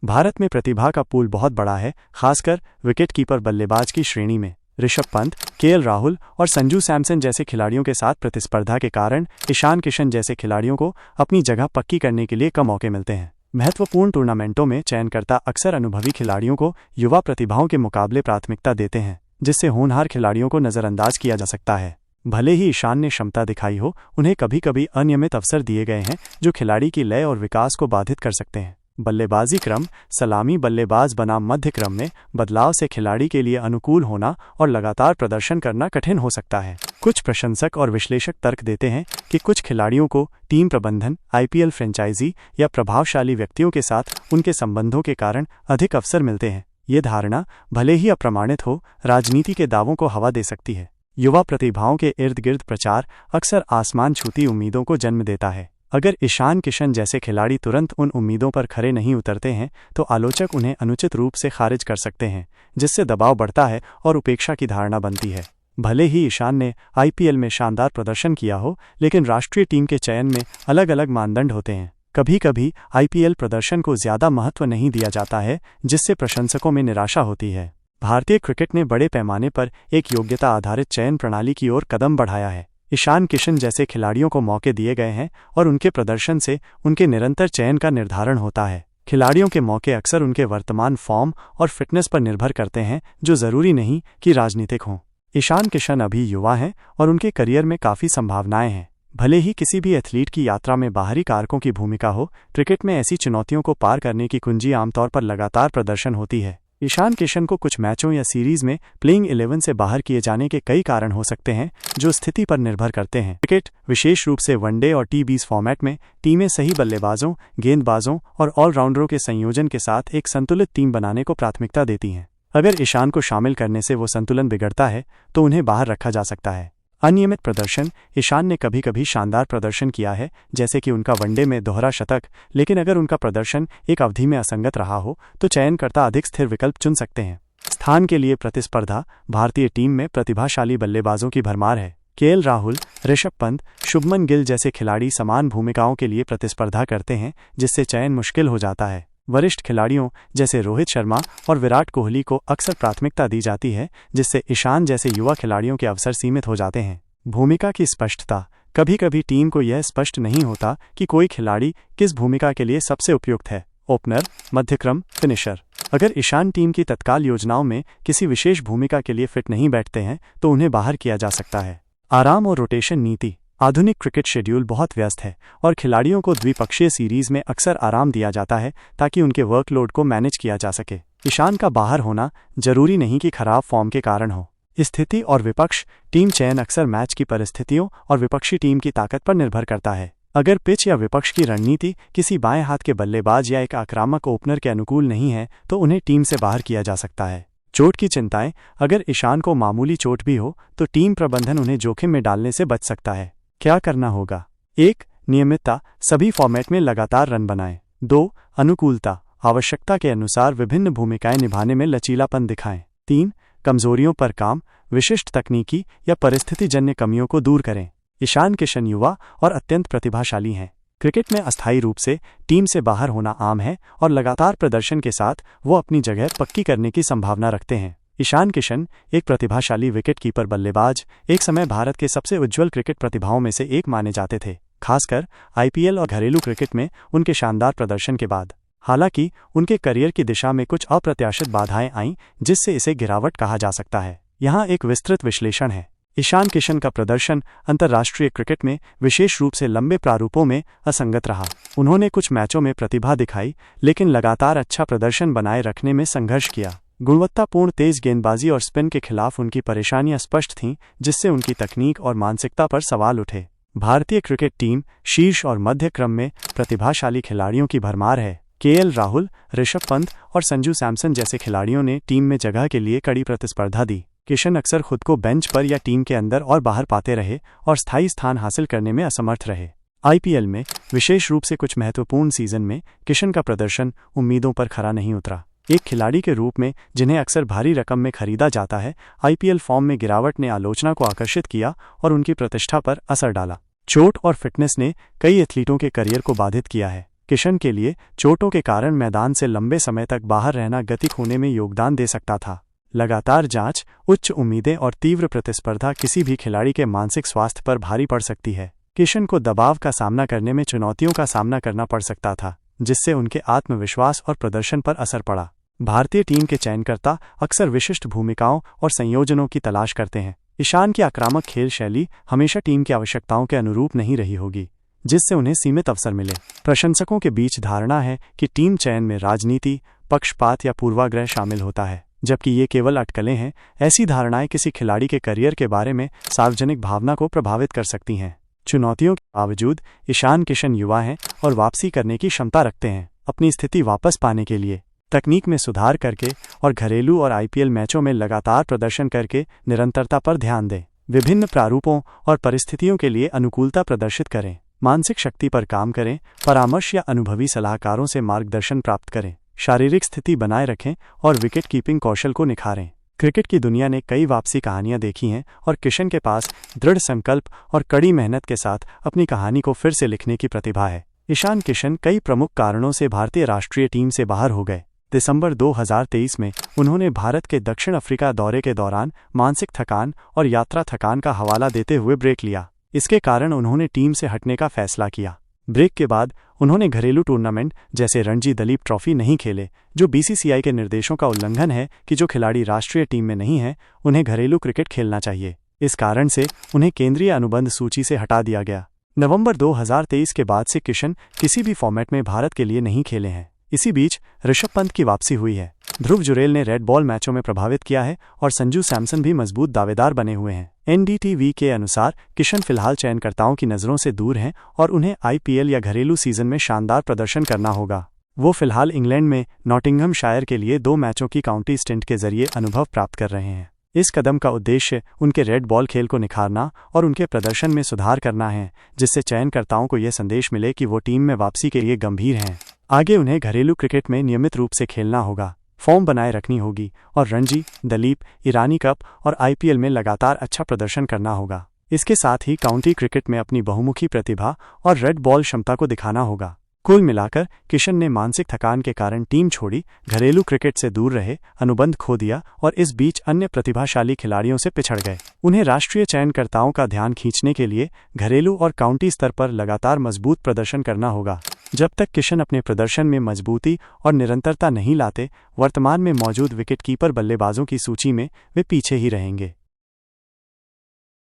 भारत में प्रतिभा का पूल बहुत बड़ा है, खासकर विकेटकीपर बल्लेबाज की श्रेणी में। ऋषभ पंत, केएल राहुल और संजू सैमसन जैसे खिलाड़ियों के साथ प्रतिस्पर्धा के कारण ईशान किशन जैसे खिलाड़ियों को अपनी जगह पक्की करने के लिए कम मौके मिलते हैं। महत्वपूर्ण टूर्नामेंटों में चयनकर्ता अक्सर अनुभवी खिलाड़ियों को युवा प्रतिभाओं के मुकाबले प्राथमिकता देते हैं, जिससे होनहार खिलाड़ियों को नज़रअंदाज किया जा सकता है। भले ही ईशान ने क्षमता दिखाई हो, उन्हें कभी कभी अनियमित अवसर दिए गए हैं जो खिलाड़ी की लय और विकास को बाधित कर सकते हैं। बल्लेबाजी क्रम सलामी बल्लेबाज बनाम मध्य क्रम में बदलाव से खिलाड़ी के लिए अनुकूल होना और लगातार प्रदर्शन करना कठिन हो सकता है। कुछ प्रशंसक और विश्लेषक तर्क देते हैं कि कुछ खिलाड़ियों को टीम प्रबंधन, आईपीएल फ्रेंचाइजी या प्रभावशाली व्यक्तियों के साथ उनके संबंधों के कारण अधिक अवसर मिलते हैं। ये धारणा, भले ही अप्रमाणित हो, राजनीति के दावों को हवा दे सकती है। युवा प्रतिभाओं के इर्द गिर्द प्रचार अक्सर आसमान छूती उम्मीदों को जन्म देता है। अगर ईशान किशन जैसे खिलाड़ी तुरंत उन उम्मीदों पर खरे नहीं उतरते हैं तो आलोचक उन्हें अनुचित रूप से खारिज कर सकते हैं, जिससे दबाव बढ़ता है और उपेक्षा की धारणा बनती है। भले ही ईशान ने आईपीएल में शानदार प्रदर्शन किया हो, लेकिन राष्ट्रीय टीम के चयन में अलग अलग मानदंड होते हैं। कभी कभी आईपीएल प्रदर्शन को ज्यादा महत्व नहीं दिया जाता है, जिससे प्रशंसकों में निराशा होती है। भारतीय क्रिकेट ने बड़े पैमाने पर एक योग्यता आधारित चयन प्रणाली की ओर कदम बढ़ाया है। ईशान किशन जैसे खिलाड़ियों को मौके दिए गए हैं और उनके प्रदर्शन से उनके निरंतर चयन का निर्धारण होता है। खिलाड़ियों के मौके अक्सर उनके वर्तमान फॉर्म और फिटनेस पर निर्भर करते हैं, जो जरूरी नहीं कि राजनीतिक हों। ईशान किशन अभी युवा हैं और उनके करियर में काफ़ी संभावनाएं हैं। भले ही किसी भी एथलीट की यात्रा में बाहरी कारकों की भूमिका हो, क्रिकेट में ऐसी चुनौतियों को पार करने की कुंजी आमतौर पर लगातार प्रदर्शन होती है। ईशान किशन को कुछ मैचों या सीरीज में प्लेइंग 11 से बाहर किए जाने के कई कारण हो सकते हैं, जो स्थिति पर निर्भर करते हैं। क्रिकेट, विशेष रूप से वनडे और टी20 फॉर्मेट में, टीमें सही बल्लेबाजों, गेंदबाजों और ऑलराउंडरों के संयोजन के साथ एक संतुलित टीम बनाने को प्राथमिकता देती हैं। अगर ईशान को शामिल करने से वो संतुलन बिगड़ता है तो उन्हें बाहर रखा जा सकता है। अनियमित प्रदर्शन ईशान ने कभी कभी शानदार प्रदर्शन किया है, जैसे कि उनका वनडे में दोहरा शतक, लेकिन अगर उनका प्रदर्शन एक अवधि में असंगत रहा हो तो चयनकर्ता अधिक स्थिर विकल्प चुन सकते हैं। स्थान के लिए प्रतिस्पर्धा भारतीय टीम में प्रतिभाशाली बल्लेबाजों की भरमार है। केएल राहुल, ऋषभ पंत, शुभमन गिल जैसे खिलाड़ी समान भूमिकाओं के लिए प्रतिस्पर्धा करते हैं, जिससे चयन मुश्किल हो जाता है। वरिष्ठ खिलाड़ियों जैसे रोहित शर्मा और विराट कोहली को अक्सर प्राथमिकता दी जाती है, जिससे ईशान जैसे युवा खिलाड़ियों के अवसर सीमित हो जाते हैं। भूमिका की स्पष्टता, कभी कभी टीम को यह स्पष्ट नहीं होता कि कोई खिलाड़ी किस भूमिका के लिए सबसे उपयुक्त है, ओपनर, मध्यक्रम, फिनिशर। अगर ईशान टीम की तत्काल योजनाओं में किसी विशेष भूमिका के लिए फिट नहीं बैठते हैं तो उन्हें बाहर किया जा सकता है। आराम और रोटेशन नीति, आधुनिक क्रिकेट शेड्यूल बहुत व्यस्त है और खिलाड़ियों को द्विपक्षीय सीरीज में अक्सर आराम दिया जाता है ताकि उनके वर्कलोड को मैनेज किया जा सके। ईशान का बाहर होना जरूरी नहीं कि खराब फॉर्म के कारण हो। स्थिति और विपक्ष, टीम चयन अक्सर मैच की परिस्थितियों और विपक्षी टीम की ताकत पर निर्भर करता है। अगर पिच या विपक्ष की रणनीति किसी बाएं हाथ के बल्लेबाज या एक आक्रामक ओपनर के अनुकूल नहीं है तो उन्हें टीम से बाहर किया जा सकता है। चोट की चिंताएं, अगर ईशान को मामूली चोट भी हो तो टीम प्रबंधन उन्हें जोखिम में डालने से बच सकता है। क्या करना होगा? 1. नियमितता, सभी फॉर्मेट में लगातार रन बनाएं। 2. अनुकूलता, आवश्यकता के अनुसार विभिन्न भूमिकाएं निभाने में लचीलापन दिखाएं। 3. कमजोरियों पर काम, विशिष्ट तकनीकी या परिस्थितिजन्य कमियों को दूर करें। ईशान किशन युवा और अत्यंत प्रतिभाशाली हैं। क्रिकेट में अस्थायी रूप से टीम से बाहर होना आम है और लगातार प्रदर्शन के साथ वो अपनी जगह पक्की करने की संभावना रखते हैं। ईशान किशन, एक प्रतिभाशाली विकेटकीपर बल्लेबाज, एक समय भारत के सबसे उज्जवल क्रिकेट प्रतिभाओं में से एक माने जाते थे, खासकर आईपीएल और घरेलू क्रिकेट में उनके शानदार प्रदर्शन के बाद। हालांकि उनके करियर की दिशा में कुछ अप्रत्याशित बाधाएं आईं, जिससे इसे गिरावट कहा जा सकता है। यहाँ एक विस्तृत विश्लेषण है। ईशान किशन का प्रदर्शन अंतर्राष्ट्रीय क्रिकेट में विशेष रूप से लंबे प्रारूपों में असंगत रहा। उन्होंने कुछ मैचों में प्रतिभा दिखाई, लेकिन लगातार अच्छा प्रदर्शन बनाए रखने में संघर्ष किया। गुणवत्तापूर्ण तेज गेंदबाजी और स्पिन के खिलाफ उनकी परेशानियां स्पष्ट थीं, जिससे उनकी तकनीक और मानसिकता पर सवाल उठे। भारतीय क्रिकेट टीम शीर्ष और मध्य क्रम में प्रतिभाशाली खिलाड़ियों की भरमार है। केएल राहुल, ऋषभ पंत और संजू सैमसन जैसे खिलाड़ियों ने टीम में जगह के लिए कड़ी प्रतिस्पर्धा दी। किशन अक्सर खुद को बेंच पर या टीम के अंदर और बाहर पाते रहे और स्थायी स्थान हासिल करने में असमर्थ रहे। आईपीएल में, विशेष रूप से कुछ महत्वपूर्ण सीजन में, किशन का प्रदर्शन उम्मीदों पर खरा नहीं उतरा। एक खिलाड़ी के रूप में जिन्हें अक्सर भारी रकम में खरीदा जाता है, आईपीएल फॉर्म में गिरावट ने आलोचना को आकर्षित किया और उनकी प्रतिष्ठा पर असर डाला। चोट और फिटनेस ने कई एथलीटों के करियर को बाधित किया है। किशन के लिए चोटों के कारण मैदान से लंबे समय तक बाहर रहना गति खोने में योगदान दे सकता था। लगातार जांच, उच्च उम्मीदें और तीव्र प्रतिस्पर्धा किसी भी खिलाड़ी के मानसिक स्वास्थ्य पर भारी पड़ सकती है। किशन को दबाव का सामना करने में चुनौतियों का सामना करना पड़ सकता था, जिससे उनके आत्मविश्वास और प्रदर्शन पर असर पड़ा। भारतीय टीम के चयनकर्ता अक्सर विशिष्ट भूमिकाओं और संयोजनों की तलाश करते हैं। ईशान की आक्रामक खेल शैली हमेशा टीम की आवश्यकताओं के अनुरूप नहीं रही होगी, जिससे उन्हें सीमित अवसर मिले। प्रशंसकों के बीच धारणा है कि टीम चयन में राजनीति, पक्षपात या पूर्वाग्रह शामिल होता है, जबकि ये केवल अटकलें हैं। ऐसी धारणाएं किसी खिलाड़ी के करियर के बारे में सार्वजनिक भावना को प्रभावित कर सकती हैं। चुनौतियों के बावजूद ईशान किशन युवा हैं और वापसी करने की क्षमता रखते हैं। अपनी स्थिति वापस पाने के लिए तकनीक में सुधार करके और घरेलू और आईपीएल मैचों में लगातार प्रदर्शन करके निरंतरता पर ध्यान दें। विभिन्न प्रारूपों और परिस्थितियों के लिए अनुकूलता प्रदर्शित करें। मानसिक शक्ति पर काम करें। परामर्श या अनुभवी सलाहकारों से मार्गदर्शन प्राप्त करें। शारीरिक स्थिति बनाए रखें और विकेट कीपिंग कौशल को निखारें। क्रिकेट की दुनिया ने कई वापसी कहानियां देखी हैं और किशन के पास दृढ़ संकल्प और कड़ी मेहनत के साथ अपनी कहानी को फिर से लिखने की प्रतिभा है। ईशान किशन कई प्रमुख कारणों से भारतीय राष्ट्रीय टीम से बाहर हो गए। दिसंबर 2023 में उन्होंने भारत के दक्षिण अफ्रीका दौरे के दौरान मानसिक थकान और यात्रा थकान का हवाला देते हुए ब्रेक लिया। इसके कारण उन्होंने टीम से हटने का फैसला किया। ब्रेक के बाद उन्होंने घरेलू टूर्नामेंट जैसे रणजी दलीप ट्रॉफी नहीं खेले, जो बीसीसीआई के निर्देशों का उल्लंघन है कि जो खिलाड़ी राष्ट्रीय टीम में नहीं है उन्हें घरेलू क्रिकेट खेलना चाहिए। इस कारण से उन्हें केंद्रीय अनुबंध सूची से हटा दिया गया। नवंबर 2023 के बाद से किशन किसी भी फॉर्मेट में भारत के लिए नहीं खेले हैं। इसी बीच ऋषभ पंत की वापसी हुई है। ध्रुव जुरेल ने रेड बॉल मैचों में प्रभावित किया है और संजू सैमसन भी मजबूत दावेदार बने हुए हैं। एनडीटीवी के अनुसार किशन फिलहाल चयनकर्ताओं की नज़रों से दूर हैं और उन्हें आईपीएल या घरेलू सीजन में शानदार प्रदर्शन करना होगा। वो फिलहाल इंग्लैंड में नॉटिंघमशायर के लिए 2 मैचों की काउंटी स्टिंट के जरिए अनुभव प्राप्त कर रहे हैं। इस कदम का उद्देश्य उनके रेड बॉल खेल को निखारना और उनके प्रदर्शन में सुधार करना है, जिससे चयनकर्ताओं को यह संदेश मिले कि वो टीम में वापसी के लिए गंभीर हैं। आगे उन्हें घरेलू क्रिकेट में नियमित रूप से खेलना होगा, फॉर्म बनाए रखनी होगी और रणजी, दलीप, ईरानी कप और आईपीएल में लगातार अच्छा प्रदर्शन करना होगा। इसके साथ ही काउंटी क्रिकेट में अपनी बहुमुखी प्रतिभा और रेड बॉल क्षमता को दिखाना होगा। कुल मिलाकर किशन ने मानसिक थकान के कारण टीम छोड़ी, घरेलू क्रिकेट से दूर रहे, अनुबंध खो दिया और इस बीच अन्य प्रतिभाशाली खिलाड़ियों से पिछड़ गए। उन्हें राष्ट्रीय चयनकर्ताओं का ध्यान खींचने के लिए घरेलू और काउंटी स्तर पर लगातार मजबूत प्रदर्शन करना होगा। जब तक किशन अपने प्रदर्शन में मजबूती और निरंतरता नहीं लाते, वर्तमान में मौजूद विकेटकीपर बल्लेबाजों की सूची में वे पीछे ही रहेंगे।